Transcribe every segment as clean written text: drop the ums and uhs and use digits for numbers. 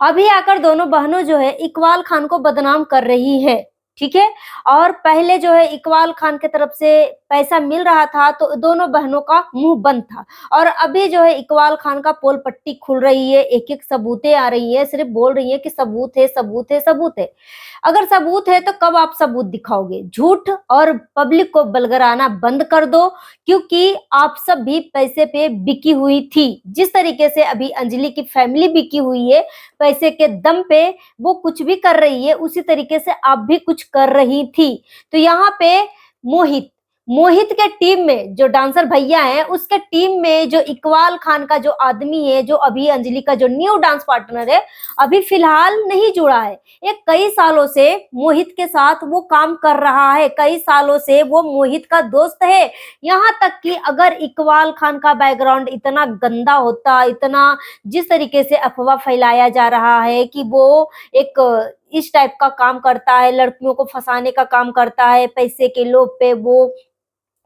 अभी आकर दोनों बहनों जो है इकबाल खान को बदनाम कर रही है, ठीक है। और पहले जो है इकबाल खान की तरफ से पैसा मिल रहा था तो दोनों बहनों का मुंह बंद था, और अभी जो है इकबाल खान का पोल पट्टी खुल रही है, एक एक सबूतें आ रही है, सिर्फ बोल रही है कि सबूत है, सबूत है, सबूत है। अगर सबूत है तो कब आप सबूत दिखाओगे? झूठ और पब्लिक को बलगराना बंद कर दो, क्योंकि आप सब भी पैसे पे बिकी हुई थी। जिस तरीके से अभी अंजलि की फैमिली बिकी हुई है पैसे के दम पे, वो कुछ भी कर रही है उसी तरीके से आप भी कुछ कर रही थी। तो यहाँ पे मोहित मोहित के टीम में जो डांसर भैया हैं, उसके टीम में जो इकबाल खान का जो आदमी है, जो अभी अंजलि का जो न्यू डांस पार्टनर है, अभी फिलहाल नहीं जुड़ा है। ये कई सालों से मोहित के साथ वो काम कर रहा है, कई सालों से वो मोहित का दोस्त है। यहाँ तक कि अगर इकबाल खान का बैकग्राउंड इतना गंदा होता, इतना जिस तरीके से अफवाह फैलाया जा रहा है कि वो एक इस टाइप का काम करता है, लड़कियों को फंसाने का काम करता है, पैसे के लोभ पे वो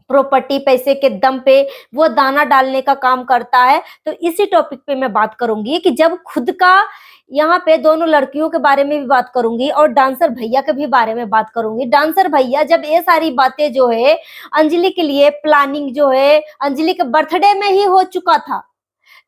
प्रॉपर्टी, पैसे के दम पे वो दाना डालने का काम करता है। तो इसी टॉपिक पे मैं बात करूंगी कि जब खुद का, यहाँ पे दोनों लड़कियों के बारे में भी बात करूंगी और डांसर भैया के भी बारे में बात करूंगी। डांसर भैया जब ये सारी बातें जो है अंजलि के लिए प्लानिंग जो है अंजलि के बर्थडे में ही हो चुका था,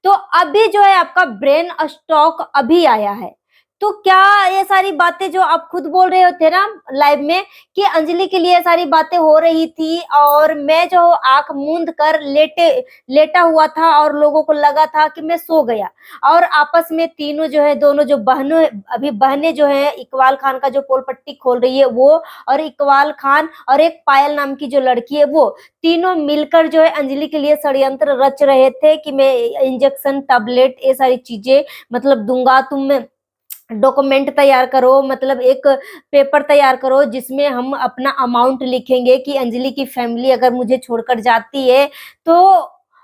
तो अभी जो है आपका ब्रेन स्ट्रोक अभी आया है। तो क्या ये सारी बातें जो आप खुद बोल रहे थे ना लाइव में कि अंजलि के लिए ये सारी बातें हो रही थी और मैं जो आंख मूंद कर लेटा हुआ था और लोगों को लगा था कि मैं सो गया, और आपस में तीनों जो है, दोनों जो बहनों, अभी बहनें जो है इकबाल खान का जो पोल पट्टी खोल रही है वो, और इकबाल खान और एक पायल नाम की जो लड़की है वो, तीनों मिलकर जो है अंजलि के लिए षड्यंत्र रच रहे थे कि मैं इंजेक्शन, टैबलेट, ये सारी चीजें मतलब दूंगा, तुम डॉक्यूमेंट तैयार करो, मतलब एक पेपर तैयार करो जिसमें हम अपना अमाउंट लिखेंगे कि अंजलि की फैमिली अगर मुझे छोड़कर जाती है तो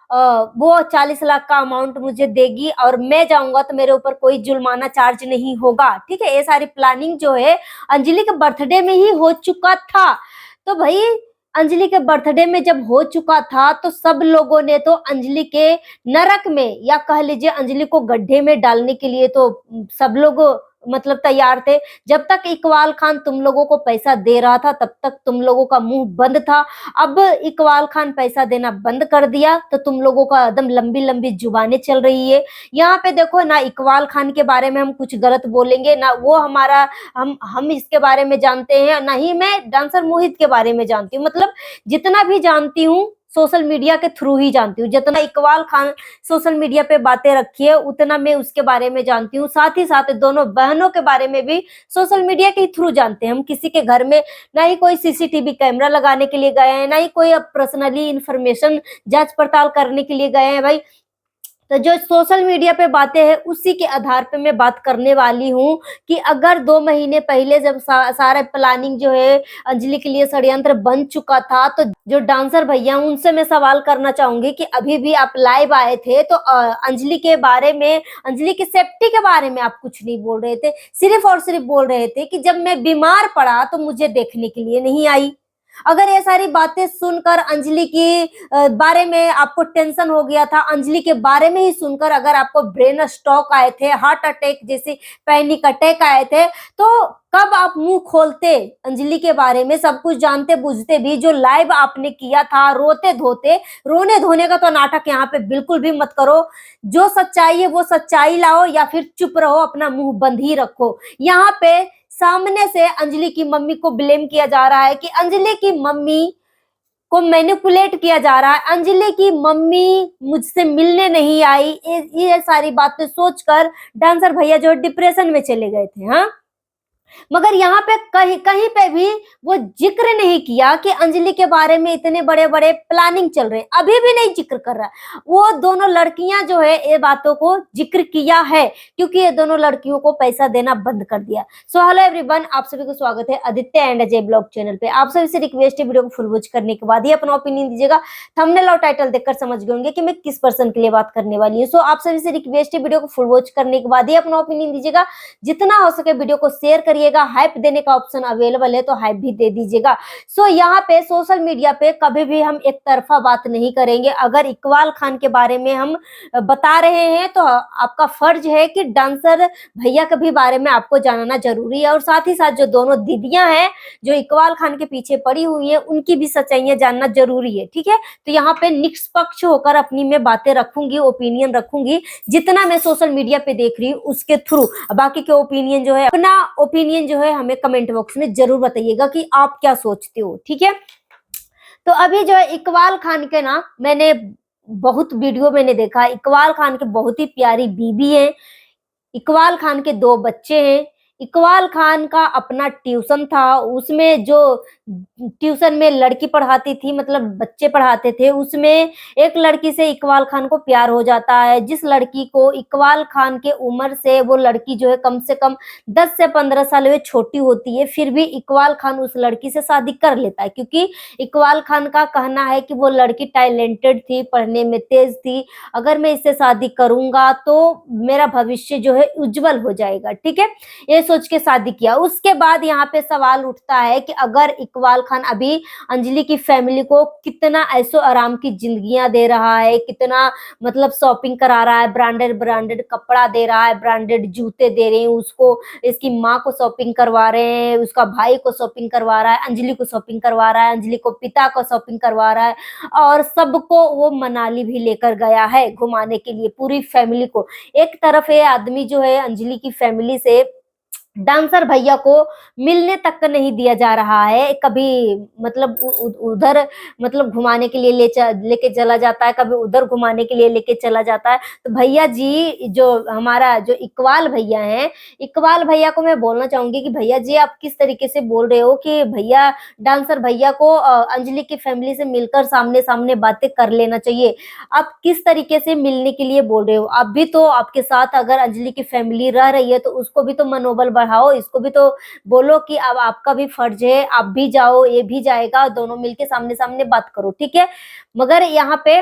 वो 40 लाख का अमाउंट मुझे देगी, और मैं जाऊंगा तो मेरे ऊपर कोई जुर्माना चार्ज नहीं होगा, ठीक है। ये सारी प्लानिंग जो है अंजलि के बर्थडे में ही हो चुका था। तो भाई अंजलि के बर्थडे में जब हो चुका था तो सब लोगों ने तो अंजलि के नरक में, या कह लीजिए अंजलि को गड्ढे में डालने के लिए तो सब लोग मतलब तैयार थे। जब तक इकबाल खान तुम लोगों को पैसा दे रहा था तब तक तुम लोगों का मुंह बंद था। अब इकबाल खान पैसा देना बंद कर दिया तो तुम लोगों का एकदम लंबी लंबी जुबानें चल रही है। यहाँ पे देखो ना, इकबाल खान के बारे में हम कुछ गलत बोलेंगे ना, वो हमारा, हम इसके बारे में जानते हैं ना ही मैं डांसर मोहित के बारे में जानती हूँ। मतलब जितना भी जानती हूँ सोशल मीडिया के थ्रू ही जानती हूँ। जितना इकबाल खान सोशल मीडिया पे बातें रखी है उतना मैं उसके बारे में जानती हूँ। साथ ही साथ दोनों बहनों के बारे में भी सोशल मीडिया के थ्रू जानते हैं। हम किसी के घर में ना ही कोई सीसीटीवी कैमरा लगाने के लिए गए हैं, ना ही कोई पर्सनली इंफॉर्मेशन जांच पड़ताल करने के लिए गए हैं भाई। तो जो सोशल मीडिया पे बातें हैं उसी के आधार पे मैं बात करने वाली हूँ कि अगर 2 महीने पहले जब सारा प्लानिंग जो है अंजलि के लिए षड्यंत्र बन चुका था, तो जो डांसर भैया उनसे मैं सवाल करना चाहूंगी कि अभी भी आप लाइव आए थे तो अंजलि के बारे में, अंजलि की सेफ्टी के बारे में आप कुछ नहीं बोल रहे थे, सिर्फ और सिर्फ बोल रहे थे कि जब मैं बीमार पड़ा तो मुझे देखने के लिए नहीं आई। अगर ये सारी बातें सुनकर अंजलि की बारे में आपको टेंशन हो गया था, अंजलि के बारे में ही सुनकर अगर आपको ब्रेन स्ट्रोक आए थे, हार्ट अटैक जैसे पैनिक अटैक आए थे, तो कब आप मुंह खोलते अंजलि के बारे में? सब कुछ जानते बुझते भी जो लाइव आपने किया था रोते धोते, रोने धोने का तो नाटक यहाँ पे बिल्कुल भी मत करो। जो सच्चाई है वो सच्चाई लाओ या फिर चुप रहो, अपना मुंह बंद ही रखो। यहाँ पे सामने से अंजलि की मम्मी को ब्लेम किया जा रहा है कि अंजलि की मम्मी को मैनिपुलेट किया जा रहा है, अंजलि की मम्मी मुझसे मिलने नहीं आई। ये सारी बातें सोचकर डांसर भैया जो डिप्रेशन में चले गए थे। हाँ, मगर यहाँ पे कहीं कहीं पे भी वो जिक्र नहीं किया कि अंजलि के बारे में इतने बड़े बड़े प्लानिंग चल रहे हैं, अभी भी नहीं जिक्र कर रहा है। वो दोनों लड़कियां जो है ये बातों को जिक्र किया है क्योंकि ये दोनों लड़कियों को पैसा देना बंद कर दिया। सो हेलो एवरीवन, आप सभी को स्वागत है Aditya and Ajay blog channel पे। आप सभी से रिक्वेस्ट है वीडियो को फुल वॉच करने के बाद ही अपना ओपिनियन दीजिएगा। थंबनेल और टाइटल देखकर समझ गए होंगे कि मैं किस पर्सन के लिए बात करने वाली हूँ। सो आप सभी से रिक्वेस्ट है वीडियो को फुल वॉच करने के बाद ही अपना ओपिनियन दीजिएगा। जितना हो सके वीडियो को शेयर करिए बताइएगा, हाइप देने का ऑप्शन अवेलेबल है तो हाइप भी दे दीजिएगा। सो यहाँ पे सोशल मीडिया पे कभी भी हम एक तरफा बात नहीं करेंगे। अगर इकबाल खान के बारे में हम बता रहे हैं तो आपका फर्ज है कि डांसर भैया के भी बारे में आपको जानना जरूरी है, और साथ ही साथ जो दोनों दीदियां हैं जो इकबाल खान के पीछे पड़ी हुई हैं उनकी भी सच्चाइयां जानना जरूरी है, ठीक है। तो यहाँ पे निष्पक्ष होकर अपनी मैं बातें रखूंगी, ओपिनियन रखूंगी जितना मैं सोशल मीडिया पे देख रही हूँ उसके थ्रू। बाकी के ओपिनियन जो है, अपना ओपिनियन जो है हमें कमेंट बॉक्स में जरूर बताइएगा कि आप क्या सोचते हो, ठीक है। तो अभी जो है इकबाल खान के ना मैंने बहुत वीडियो मैंने देखा, इकबाल खान के बहुत ही प्यारी बीबी है, इकबाल खान के 2 बच्चे हैं। इकबाल खान का अपना ट्यूशन था, उसमें जो ट्यूशन में लड़की पढ़ाती थी, मतलब बच्चे पढ़ाते थे, उसमें एक लड़की से इकबाल खान को प्यार हो जाता है, जिस लड़की को इकबाल खान के उम्र से वो लड़की जो है कम से कम 10 से 15 साल में छोटी होती है, फिर भी इकबाल खान उस लड़की से शादी कर लेता है, क्योंकि इकबाल खान का कहना है कि वो लड़की टैलेंटेड थी, पढ़ने में तेज थी, अगर मैं इससे शादी करूंगा तो मेरा भविष्य जो है उज्जवल हो जाएगा, ठीक है। ये सोच के शादी किया। उसके बाद यहाँ पे सवाल उठता है कि अगर इकबाल खान अभी अंजलि की फैमिली को कितना ऐशो आराम की जिंदगियां दे रहा है, कितना मतलब शॉपिंग करा रहा है, ब्रांडेड ब्रांडेड कपड़ा दे रहा है, ब्रांडेड जूते दे रहे हैं उसको, इसकी माँ को शॉपिंग करवा रहे हैं, उसका भाई को शॉपिंग करवा रहा है, अंजलि को शॉपिंग करवा रहा है, अंजलि को पिता को शॉपिंग करवा रहा है, और सबको वो मनाली भी लेकर गया है घुमाने के लिए, पूरी फैमिली को। एक तरफ ये आदमी जो है अंजलि की फैमिली से डांसर भैया को मिलने तक का नहीं दिया जा रहा है, कभी मतलब उधर मतलब घुमाने के लिए लेके चला जाता है, कभी उधर घुमाने के लिए लेके चला जाता है। तो भैया जी जो हमारा जो इकबाल भैया हैं, इकबाल भैया को मैं बोलना चाहूंगी कि भैया जी आप किस तरीके से बोल रहे हो कि भैया डांसर भैया को अंजलि की फैमिली से मिलकर सामने सामने बातें कर लेना चाहिए। आप किस तरीके से मिलने के लिए बोल रहे हो? आप भी तो, आपके साथ अगर अंजलि की फैमिली रह रही है तो उसको भी तो मनोबल बढ़ाओ, इसको भी तो बोलो कि अब आपका भी फर्ज है, आप भी जाओ, ये भी जाएगा, दोनों मिलके सामने सामने बात करो, ठीक है। मगर यहाँ पे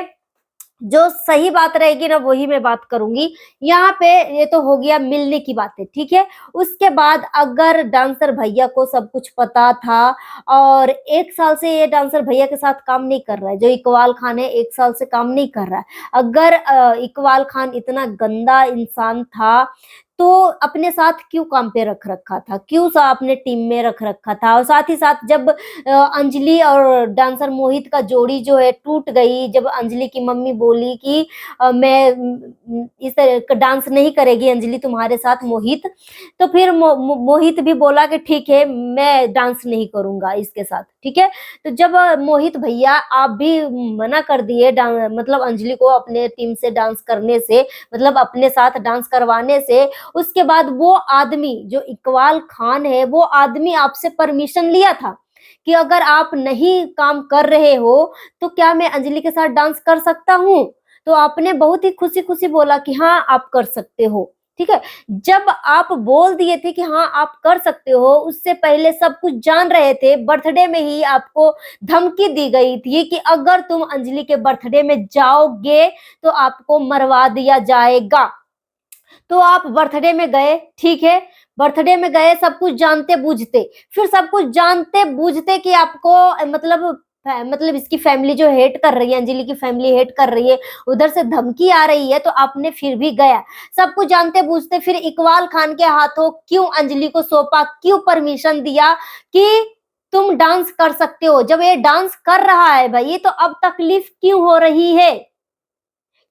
जो सही बात रहेगी ना वही मैं बात करूंगी। यहाँ पे ये तो हो गया मिलने की बातें, ठीक है। उसके बाद अगर डांसर भैया को सब कुछ पता था और 1 साल से ये डांसर भैया के साथ काम नहीं कर रहा है, जो इकबाल खान है 1 साल से काम नहीं कर रहा है, अगर इकबाल खान इतना गंदा इंसान था तो अपने साथ क्यों काम पे रख रखा था, क्यों सा अपने टीम में रख रखा था। और साथ ही साथ जब अंजलि और डांसर मोहित का जोड़ी जो है टूट गई, जब अंजलि की मम्मी बोली कि मैं इस तरह का डांस नहीं करेगी अंजलि तुम्हारे साथ मोहित, तो फिर मोहित भी बोला कि ठीक है मैं डांस नहीं करूंगा इसके साथ, ठीक है। तो जब मोहित भैया आप भी मना कर दिए मतलब अंजलि को अपने टीम से डांस करने से, मतलब अपने साथ डांस करवाने से, उसके बाद वो आदमी जो इकबाल खान है वो आदमी आपसे परमिशन लिया था कि अगर आप नहीं काम कर रहे हो तो क्या मैं अंजलि के साथ डांस कर सकता हूँ? तो आपने बहुत ही खुशी खुशी बोला कि हाँ आप कर सकते हो, ठीक है। जब आप बोल दिए थे कि हाँ आप कर सकते हो, उससे पहले सब कुछ जान रहे थे, बर्थडे में ही आपको धमकी दी गई थी कि अगर तुम अंजलि के बर्थडे में जाओगे तो आपको मरवा दिया जाएगा। तो आप बर्थडे में गए, ठीक है, बर्थडे में गए सब कुछ जानते बूझते, फिर सब कुछ जानते बूझते कि आपको मतलब इसकी फैमिली जो हेट कर रही है, अंजलि की फैमिली हेट कर रही है, उधर से धमकी आ रही है, तो आपने फिर भी गया। सब कुछ जानते बूझते फिर इकबाल खान के हाथों क्यों अंजलि को सौंपा, क्यों परमिशन दिया कि तुम डांस कर सकते हो? जब ये डांस कर रहा है भाई तो अब तकलीफ क्यों हो रही है,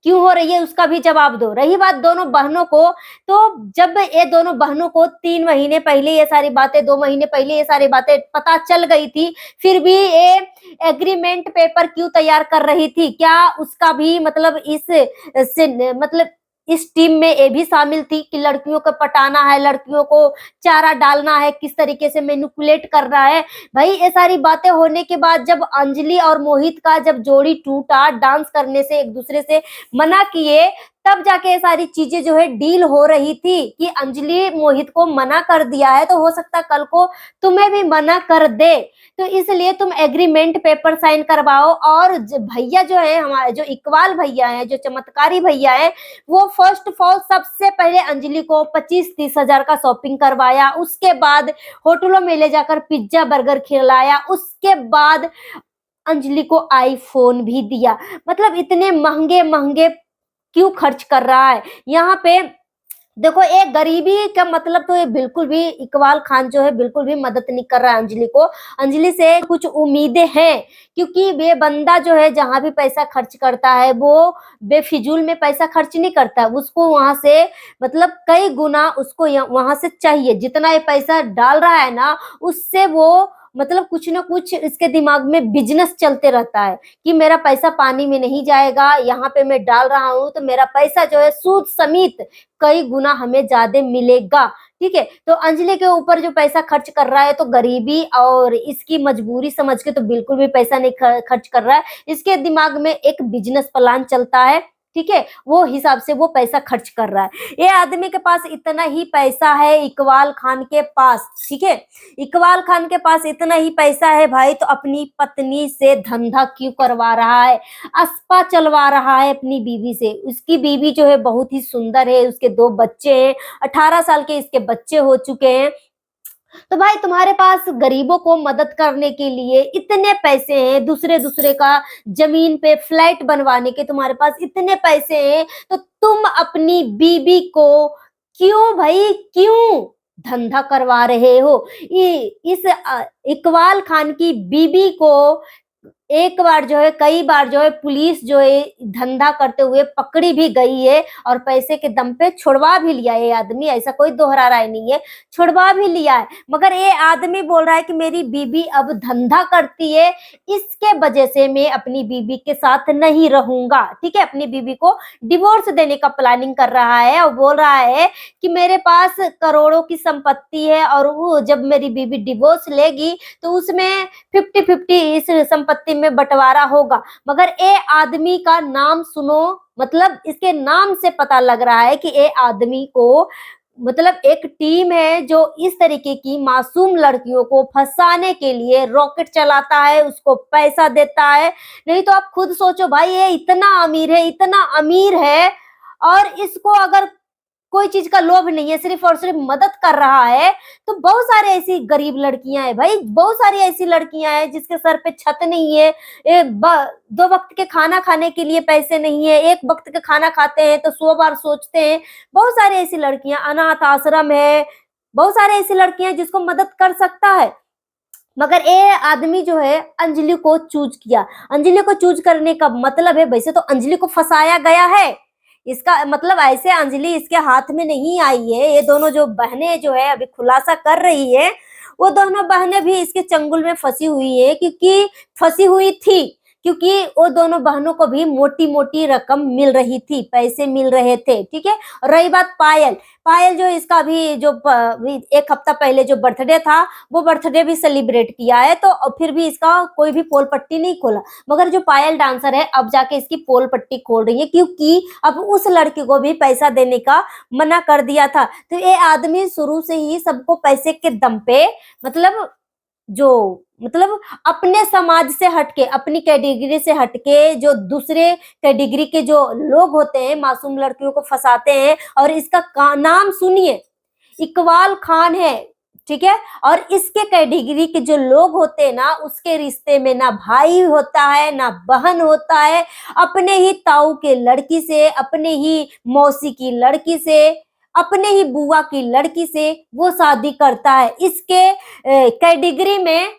क्यों हो रही है उसका भी जवाब दो। रही बात दोनों बहनों को, तो जब ये दोनों बहनों को 3 महीने पहले ये सारी बातें, 2 महीने पहले ये सारी बातें पता चल गई थी, फिर भी ये एग्रीमेंट पेपर क्यों तैयार कर रही थी? क्या उसका भी मतलब इस से मतलब इस टीम में ये भी शामिल थी कि लड़कियों को पटाना है, लड़कियों को चारा डालना है, किस तरीके से मैनिपुलेट कर रहा है? भाई ये सारी बातें होने के बाद जब अंजलि और मोहित का जब जोड़ी टूटा, डांस करने से एक दूसरे से मना किए, तब जाके ये सारी चीजें जो है डील हो रही थी कि अंजलि मोहित को मना कर दिया है तो हो सकता है कल को तुम्हें भी मना कर दे, तो इसलिए तुम एग्रीमेंट पेपर साइन करवाओ। और भैया जो है हमारे, जो इकबाल भैया है, जो चमत्कारी भैया है, वो फर्स्ट ऑफ ऑल सबसे पहले अंजलि को 25-30 हजार का शॉपिंग करवाया, उसके बाद होटलों में ले जाकर पिज्जा बर्गर खिलाया, उसके बाद अंजलि को आईफोन भी दिया। मतलब इतने महंगे महंगे क्यों खर्च कर रहा है यहाँ पे? देखो, एक गरीबी का मतलब तो ये बिल्कुल भी इकबाल खान जो है बिल्कुल भी मदद नहीं कर रहा है अंजलि को। अंजलि से कुछ उम्मीदें हैं, क्योंकि ये बंदा जो है जहां भी पैसा खर्च करता है वो बेफिजूल में पैसा खर्च नहीं करता, उसको वहां से मतलब कई गुना उसको वहां से चाहिए। जितना ये पैसा डाल रहा है ना, उससे वो मतलब कुछ ना कुछ इसके दिमाग में बिजनेस चलते रहता है कि मेरा पैसा पानी में नहीं जाएगा, यहाँ पे मैं डाल रहा हूँ तो मेरा पैसा जो है सूद समेत कई गुना हमें ज्यादा मिलेगा। ठीक है, तो अंजलि के ऊपर जो पैसा खर्च कर रहा है तो गरीबी और इसकी मजबूरी समझ के तो बिल्कुल भी पैसा नहीं खर्च कर रहा है। इसके दिमाग में एक बिजनेस प्लान चलता है, ठीक है, वो हिसाब से वो पैसा खर्च कर रहा है। ये आदमी के पास इतना ही पैसा है, इकबाल खान के पास, ठीक है, इकबाल खान के पास इतना ही पैसा है भाई, तो अपनी पत्नी से धंधा क्यों करवा रहा है, अस्पा चलवा रहा है अपनी बीवी से। उसकी बीवी जो है बहुत ही सुंदर है, उसके 2 बच्चे हैं, 18 साल के इसके बच्चे हो चुके हैं। तो भाई तुम्हारे पास गरीबों को मदद करने के लिए इतने पैसे हैं, दूसरे दूसरे का जमीन पे फ्लैट बनवाने के तुम्हारे पास इतने पैसे हैं, तो तुम अपनी बीबी को क्यों भाई, क्यों धंधा करवा रहे हो? इस इकबाल खान की बीबी को एक बार जो है, कई बार जो है पुलिस जो है धंधा करते हुए पकड़ी भी गई है और पैसे के दम पे छुड़वा भी लिया है ये आदमी, ऐसा कोई दोहरा राय नहीं है, छुड़वा भी लिया है। मगर ये आदमी बोल रहा है कि मेरी बीबी अब धंधा करती है, इसके वजह से मैं अपनी बीबी के साथ नहीं रहूंगा। ठीक है, अपनी बीबी को डिवोर्स देने का प्लानिंग कर रहा है और बोल रहा है कि मेरे पास करोड़ों की संपत्ति है और वो जब मेरी बीबी डिवोर्स लेगी तो उसमें 50-50 इस संपत्ति में बंटवारा होगा। मगर ए आदमी का नाम सुनो, मतलब इसके नाम से पता लग रहा है कि ए आदमी को मतलब एक टीम है जो इस तरीके की मासूम लड़कियों को फंसाने के लिए रॉकेट चलाता है, उसको पैसा देता है। नहीं तो आप खुद सोचो भाई, ये इतना अमीर है, इतना अमीर है, और इसको अगर कोई चीज का लोभ नहीं है, सिर्फ और सिर्फ मदद कर रहा है, तो बहुत सारे ऐसी गरीब लड़कियां हैं भाई, बहुत सारी ऐसी लड़कियां हैं जिसके सर पे छत नहीं है, 2 वक्त के खाना खाने के लिए पैसे नहीं है, 1 वक्त के खाना खाते हैं तो 100 बार सोचते हैं। बहुत सारी ऐसी लड़कियां, अनाथ आश्रम है, बहुत सारी ऐसी लड़कियां जिसको मदद कर सकता है। मगर ये आदमी जो है अंजलि को चूज किया। अंजलि को चूज करने का मतलब है, वैसे तो अंजलि को फंसाया गया है, इसका मतलब ऐसे अंजलि इसके हाथ में नहीं आई है। ये दोनों जो बहनें जो है अभी खुलासा कर रही है, वो दोनों बहनें भी इसके चंगुल में फंसी हुई है, क्योंकि फंसी हुई थी, क्योंकि वो दोनों बहनों को भी मोटी मोटी रकम मिल रही थी, पैसे मिल रहे थे। ठीक है, और रही बात पायल, पायल जो इसका अभी जो 1 हफ्ता पहले जो बर्थडे था, वो बर्थडे भी सेलिब्रेट किया है, तो फिर भी इसका कोई भी पोल पट्टी नहीं खोला। मगर जो पायल डांसर है अब जाके इसकी पोल पट्टी खोल रही है, क्योंकि अब उस लड़की को भी पैसा देने का मना कर दिया था। तो ये आदमी शुरू से ही सबको पैसे के दम पे मतलब जो मतलब अपने समाज से हटके, अपनी कैटेगरी से हटके जो दूसरे कैटेगरी के जो लोग होते हैं, मासूम लड़कियों को फंसाते हैं। और इसका नाम सुनिए, इकबाल खान है, ठीक है, और इसके कैटेगरी के जो लोग होते हैं ना, उसके रिश्ते में ना भाई होता है ना बहन होता है, अपने ही ताऊ के लड़की से, अपने ही मौसी की लड़की से, अपने ही बुआ की लड़की से वो शादी करता है। इसके कैटेगरी में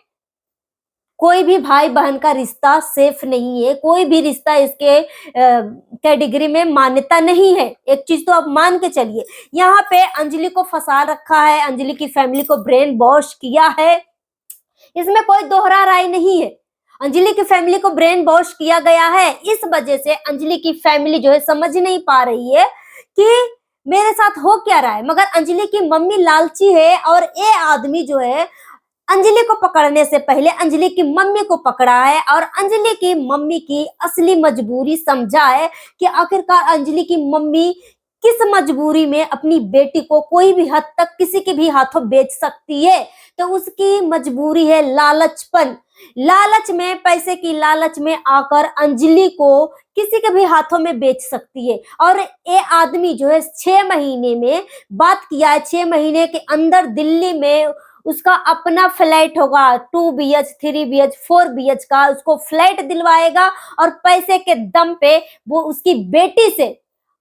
कोई भी भाई बहन का रिश्ता सेफ नहीं है, कोई भी रिश्ता इसके कैटेगरी में मान्यता नहीं है। एक चीज तो आप मान के चलिए, यहाँ पे अंजलि को फंसा रखा है, अंजलि की फैमिली को ब्रेन वॉश किया है, इसमें कोई दोहरा राय नहीं है। अंजलि की फैमिली को ब्रेन वॉश किया गया है, इस वजह से अंजलि की फैमिली जो है समझ नहीं पा रही है कि मेरे साथ हो क्या रहा है। मगर अंजलि की मम्मी लालची है और ये आदमी जो है अंजलि को पकड़ने से पहले अंजलि की मम्मी को पकड़ा है और अंजलि की मम्मी की असली मजबूरी समझा है कि आखिरकार अंजलि की मम्मी किस मजबूरी में अपनी बेटी को कोई भी हद तक किसी के भी हाथों बेच सकती है। तो उसकी मजबूरी है लालचपन। लालच में, पैसे की लालच में आकर अंजलि को किसी के भी हाथों में बेच सकती है। और ये आदमी जो है 6 महीने में बात किया है, 6 महीने के अंदर दिल्ली में उसका अपना फ्लैट होगा, 2 BH 3 BH 4 BH का उसको फ्लैट दिलवाएगा और पैसे के दम पे वो उसकी बेटी से,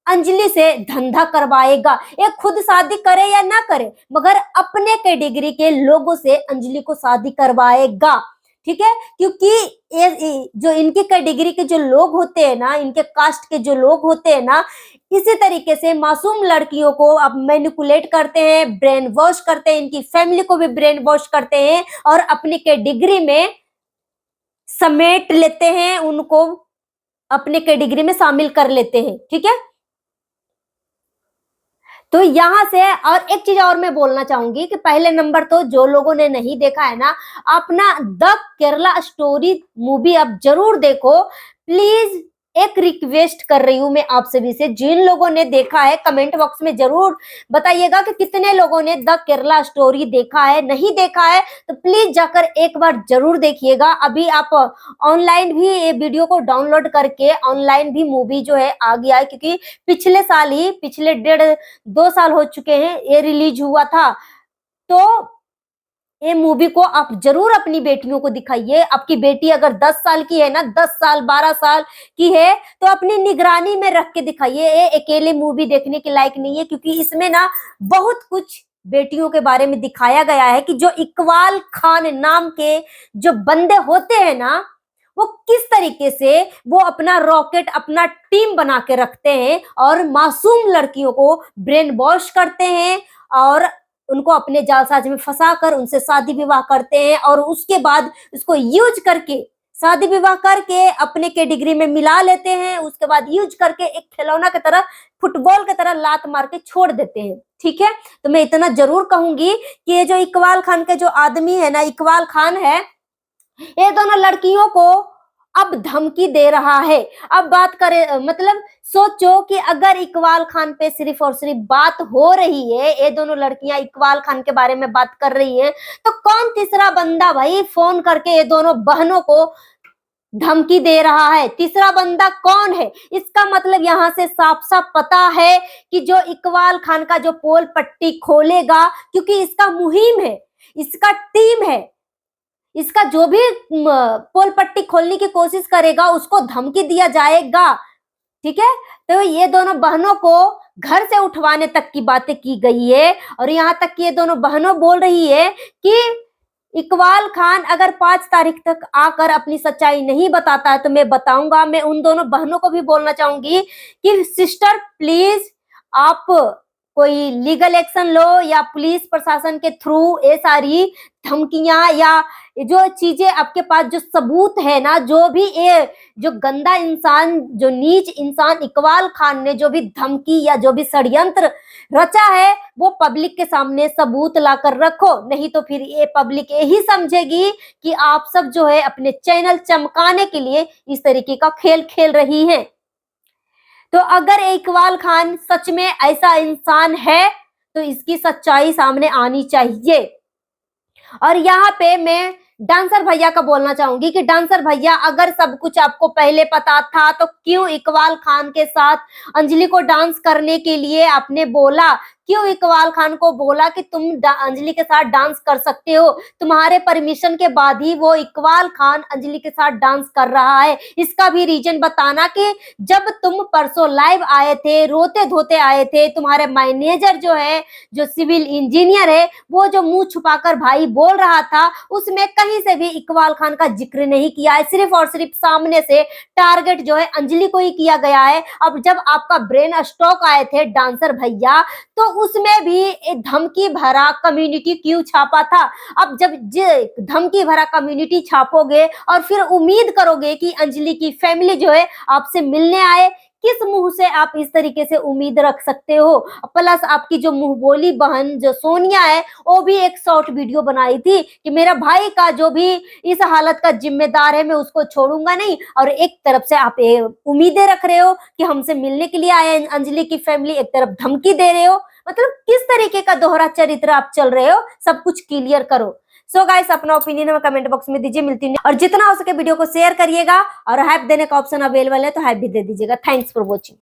अंजलि से धंधा करवाएगा। ये खुद शादी करे या ना करे मगर अपने कैटेगरी के लोगों से अंजलि को शादी करवाएगा। ठीक है, क्योंकि ये जो इनकी कैटेगरी के जो लोग होते हैं ना, इनके कास्ट के जो लोग होते हैं ना, इसी तरीके से मासूम लड़कियों को अब मैनिपुलेट करते हैं, ब्रेन वॉश करते हैं, इनकी फैमिली को भी ब्रेन वॉश करते हैं और अपनी कैटेगरी में समेट लेते हैं, उनको अपने कैटेगरी में शामिल कर लेते हैं। ठीक है, तो यहाँ से और एक चीज और मैं बोलना चाहूंगी कि पहले नंबर तो जो लोगों ने नहीं देखा है ना, अपना द केरला स्टोरी मूवी अब जरूर देखो प्लीज। एक रिक्वेस्ट कर रही हूँ मैं आप सभी से, जिन लोगों ने देखा है कमेंट बॉक्स में जरूर बताइएगा कि कितने लोगों ने द केरला स्टोरी देखा है। नहीं देखा है तो प्लीज जाकर एक बार जरूर देखिएगा। अभी आप ऑनलाइन भी ये वीडियो को डाउनलोड करके ऑनलाइन भी मूवी जो है आ गया है, क्योंकि पिछले साल ही, पिछले 1.5-2 साल हो चुके हैं ये रिलीज हुआ था। तो ये मूवी को आप जरूर अपनी बेटियों को दिखाइए। आपकी बेटी अगर 10 साल की है ना, 10 साल 12 साल की है तो अपनी निगरानी में रख के दिखाइए। ये अकेले मूवी देखने के लायक नहीं है, क्योंकि इसमें ना बहुत कुछ बेटियों के बारे में दिखाया गया है कि जो इकबाल खान नाम के जो बंदे होते हैं ना, वो किस तरीके से वो अपना रॉकेट, अपना टीम बना के रखते हैं और मासूम लड़कियों को ब्रेन वॉश करते हैं और उनको अपने जालसाज में फंसाकर उनसे शादी विवाह करते हैं और उसके बाद उसको यूज करके, शादी विवाह करके अपने कैटेगरी में मिला लेते हैं। उसके बाद यूज करके एक खिलौना की तरह, फुटबॉल की तरह लात मार के छोड़ देते हैं। ठीक है, तो मैं इतना जरूर कहूंगी कि ये जो इकबाल खान के जो आदमी है ना, इकबाल खान है, ये दोनों लड़कियों को अब धमकी दे रहा है। अब बात करें, मतलब सोचो कि अगर इकबाल खान पे सिर्फ और सिर्फ बात हो रही है, ये दोनों लड़कियां इकबाल खान के बारे में बात कर रही हैं, तो कौन तीसरा बंदा भाई फोन करके ये दोनों बहनों को धमकी दे रहा है? तीसरा बंदा कौन है? इसका मतलब यहाँ से साफ साफ पता है कि जो इकबाल खान का जो पोल पट्टी खोलेगा, क्योंकि इसका मुहिम है, इसका टीम है, इसका जो भी पोल पट्टी खोलने की कोशिश करेगा उसको धमकी दिया जाएगा। ठीक है, तो ये दोनों बहनों को घर से उठवाने तक की बातें की गई है और यहाँ तक कि ये दोनों बहनों बोल रही है कि इकबाल खान अगर 5 तारीख तक आकर अपनी सच्चाई नहीं बताता है तो मैं बताऊंगा। मैं उन दोनों बहनों को भी बोलना चाहूंगी कि सिस्टर प्लीज आप कोई लीगल एक्शन लो या पुलिस प्रशासन के थ्रू ये सारी धमकियां या जो चीजें आपके पास जो सबूत है ना, जो भी ये जो गंदा इंसान, जो नीच इंसान इकबाल खान ने जो भी धमकी या जो भी षड्यंत्र रचा है वो पब्लिक के सामने सबूत लाकर रखो। नहीं तो फिर ये पब्लिक यही समझेगी कि आप सब जो है अपने चैनल चमकाने के लिए इस तरीके का खेल खेल रही हैं। तो अगर इकबाल खान सच में ऐसा इंसान है तो इसकी सच्चाई सामने आनी चाहिए। और यहाँ पे मैं डांसर भैया का बोलना चाहूंगी कि डांसर भैया, अगर सब कुछ आपको पहले पता था तो क्यों इकबाल खान के साथ अंजलि को डांस करने के लिए आपने बोला? क्यों इकबाल खान को बोला कि तुम अंजलि के साथ डांस कर सकते हो? तुम्हारे परमिशन के बाद ही वो इकबाल खान अंजलि के साथ डांस कर रहा है। इसका भी रीजन बताना कि जब तुम परसों लाइव आए थे, रोते धोते आए थे, तुम्हारे मैनेजर जो है, जो सिविल इंजीनियर है, वो जो मुंह छुपाकर भाई बोल रहा था, उसमें कहीं से भी इकबाल खान का जिक्र नहीं किया है। सिर्फ और सिर्फ सामने से टारगेट जो है अंजलि को ही किया गया है। अब जब आपका ब्रेन स्ट्रोक आए थे डांसर भैया, तो उसमें भी धमकी भरा कम्युनिटी क्यों छापा था? अब जब धमकी भरा कम्युनिटी छापोगे और फिर उम्मीद करोगे कि अंजलि की फैमिली जो है आपसे मिलने आए, किस मुंह से आप इस तरीके से उम्मीद रख सकते हो? प्लस आपकी जो मुंह बोली बहन जो सोनिया है, वो भी एक शॉर्ट वीडियो बनाई थी कि मेरा भाई का जो भी इस हालत का जिम्मेदार है, मैं उसको छोड़ूंगा नहीं। और एक तरफ से आप उम्मीदें रख रहे हो कि हमसे मिलने के लिए आए अंजलि की फैमिली, एक तरफ धमकी दे रहे हो। मतलब किस तरीके का दोहरा चरित्र आप चल रहे हो, सब कुछ क्लियर करो। सो गाइस, अपना ओपिनियन हमें कमेंट बॉक्स में दीजिए। मिलती हूँ, और जितना हो सके वीडियो को शेयर करिएगा, और हाइप देने का ऑप्शन अवेलेबल है तो हाइप भी दे दीजिएगा। Thanks for watching.